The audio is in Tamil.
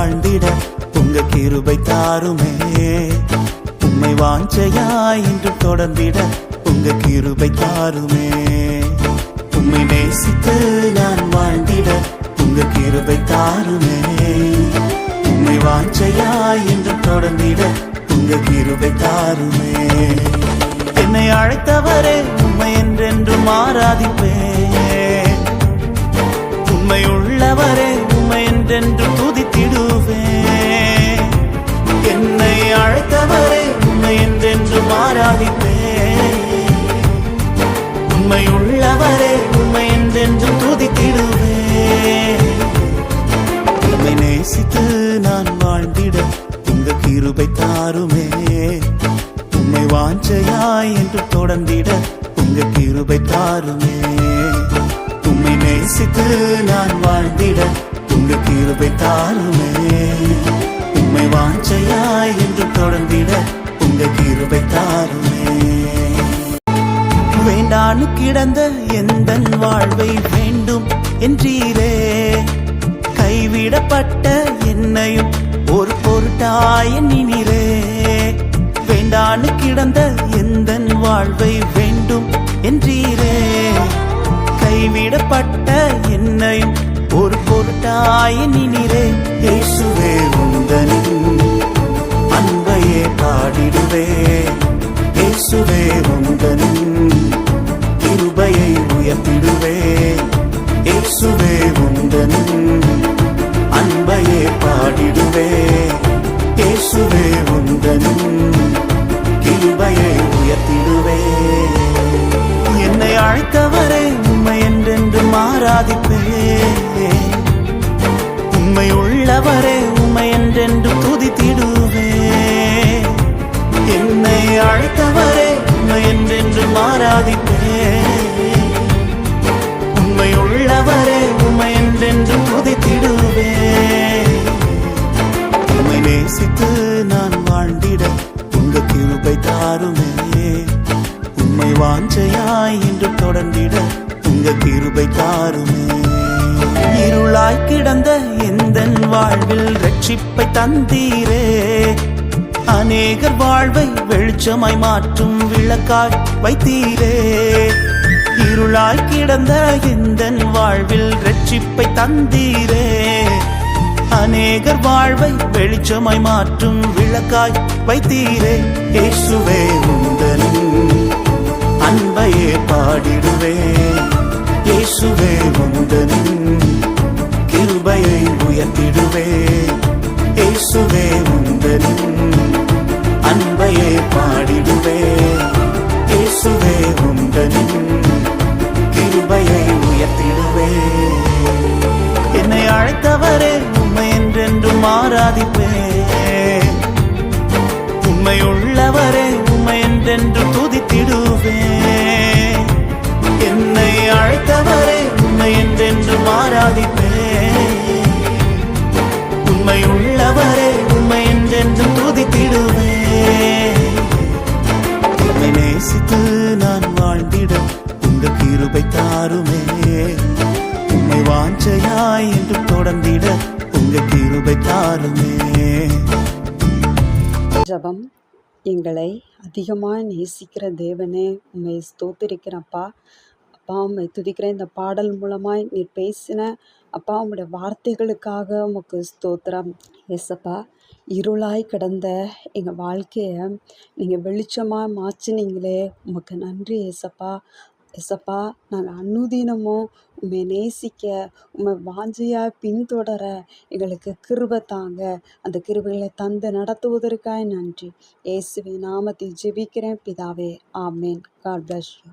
வாழ்ந்திட உங்க கிருபை தாருமே. உம்மை வாஞ்சையாய் இன்று தொடர்ந்திட உங்க கிருபை தாருமே. உம்மை நேசித்து நான் வாழ்ந்திட உங்க கிருபை தாருமே. உம்மை வாஞ்சையாய் இன்று தொடர்ந்திட உங்க கிருபை தாருமே. என்னை அழைத்தவரே உம்மை என்றென்றும் ஆராதிப்பேன். உம்மை உள்ளவரே உம்மை என்றென்று துதித்திடுவேன். என்னை அழைத்தவரே உம்மை என்றென்றும் ஆராதிப்பேன். உம்மை உள்ளவரே உம்மை என்றென்று துதித்திடுவேன். உம்மை நேசித்து நான் வாழ்ந்திட உங்க கிருபை தாருமே. உம்மை வாஞ்சையாய் என்று தொடர்ந்திட உங்க கிருபை தாருமே. உம்மை நேசித்து நான் வாழ்ந்திட உங்க கிருபை தாருமே. உம்மை வாஞ்சையாய் என்று தொடர்ந்திட உங்க கிருபை தாருமே. வேண்டானு கிடந்த எந்தன் வாழ்வை வேண்டும் என்றீரே. கைவிடப்பட்ட என்னையும் ஒரு பொருட்டாய் எண்ணினீரே. வேண்டானு கிடந்த எந்தன் வாழ்வை வேண்டும் என்றீரே. கைவிடப்பட்ட என்னையும் ஒரு பொருட்டாய் எண்ணினீரே. இயேசுவே உந்தனின் அன்பையே பாடிடுவே. இயேசுவே உந்தனின் கிருபையை உயர்த்திடுவே. இயேசுவே உந்தனின் அன்பையே பாடிடுவே. இயேசுவே உந்தனின் கிருபையை உயர்த்திடுவே. என்னை அழைத்தவரை உம்மை என்றென்றும் ஆராதிப்பேன். உம்மை உள்ளவரே உம்மை என்றென்று துதித்திடுவேன். என்னை அழைத்தவரே உம்மை என்றென்றும் ஆராதிப்பேன். உம்மை உள்ளவரே உம்மை என்றென்று துதித்திடுவேன். உம்மை நேசித்து நான் வாழ்ந்திட உங்க கிருபை தாருமே. உம்மை வாஞ்சையாய் இன்று தொடர்ந்திட உங்க கிருபை தாருமே. இருளாய் கிடந்த எந்தன் வாழ்வில் ரட்சிப்பை தந்தீரே. அநேகர் வாழ்வை வெளிச்சமாய் மாற்றும் விளக்காய் வைத்தீரே. இருளாய் கிடந்த எந்தன் வாழ்வில் ரட்சிப்பை தந்தீரே. அநேகர் வாழ்வை வெளிச்சமாய் மாற்றும் விளக்காய் வைத்தீரே. இயேசுவே உந்தனின் அன்பையே பாடிடுவே. இயேசுவே உந்தனின் கிருபையை உயர்த்திடுவே. இயேசுவே உந்தனின் அன்பையே பாடிடுவே. இயேசுவே உந்தனின் கிருபையை உயர்த்திடுவே. என்னை அழைத்தவரே உம்மை என்றென்றும் ஆராதிப்பேன். உம்மை உள்ளவரே உம்மை என்றென்று துதித்திடுவேன். என்னை அழைத்தவரே உம்மை என்றென்றும் ஆராதிப்பேன். உம்மை உள்ளவரே உம்மை என்றென்று துதித்திடுவேன். உம்மை நேசித்து நான் வாழ்ந்திட உங்க கிருபை தாருமே. உம்மை வாஞ்சையாய் என்று தொடர்ந்திட உங்க கிருபை தாருமே. ஜபம். எங்களை அதிகமாக நேசிக்கிற தேவனே, உம்மை ஸ்தோத்திரிக்கிறப்பா. அப்பா, உம்மை துதிக்கிறேன். இந்த பாடல் மூலமாய் நீர் பேசின அப்பா உம்முடைய வார்த்தைகளுக்காக உமக்கு ஸ்தோத்திரம். ஏசப்பா, இருளாய் கிடந்த எங்கள் வாழ்க்கையை நீங்கள் வெளிச்சமாக மாற்றினீங்களே, உமக்கு நன்றி ஏசப்பா. ஏசப்பா, நாங்கள் அனுதினமும் உம்மை நேசிக்க, உம்மை வாஞ்சையாக பின்தொடர எங்களுக்கு கிருபை தாங்க. அந்த கிருபைகளை தந்து நடத்துவதற்காக நன்றி. இயேசுவின் நாமத்தில் ஜெபிக்கிறேன் பிதாவே, ஆமேன். God bless you.